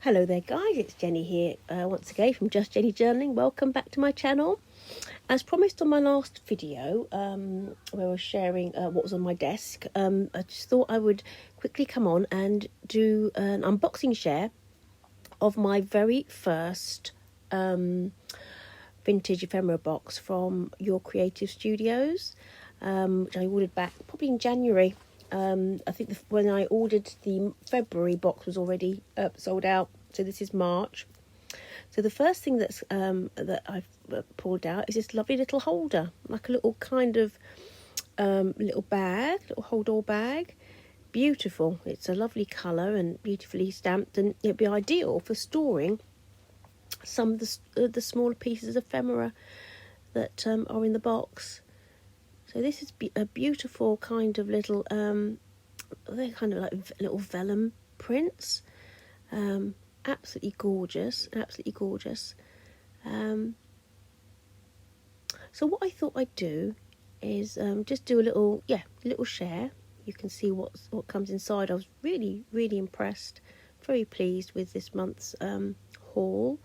Hello there guys, it's Jenny here once again from Just Jenny Journaling. Welcome back to my channel. As promised on my last video where I was sharing what was on my desk, I just thought I would quickly come on and do an unboxing share of my very first vintage ephemera box from Your Creative Studios, which I ordered back probably in January. I think when I ordered the February box was already sold out, so this is March. So the first thing that I've pulled out is this lovely little holder, like a little kind of little bag, little hold-all bag. Beautiful. It's a lovely colour and beautifully stamped, and it'd be ideal for storing some of the smaller pieces of ephemera that are in the box. So this is a beautiful kind of little, they're kind of like little vellum prints. Absolutely gorgeous, absolutely gorgeous. So what I thought I'd do is just do a little share. You can see what comes inside. I was really impressed, very pleased with this month's haul,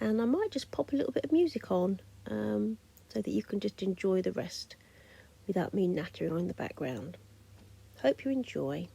and I might just pop a little bit of music on so that you can just enjoy the rest without me nattering on in the background. Hope you enjoy.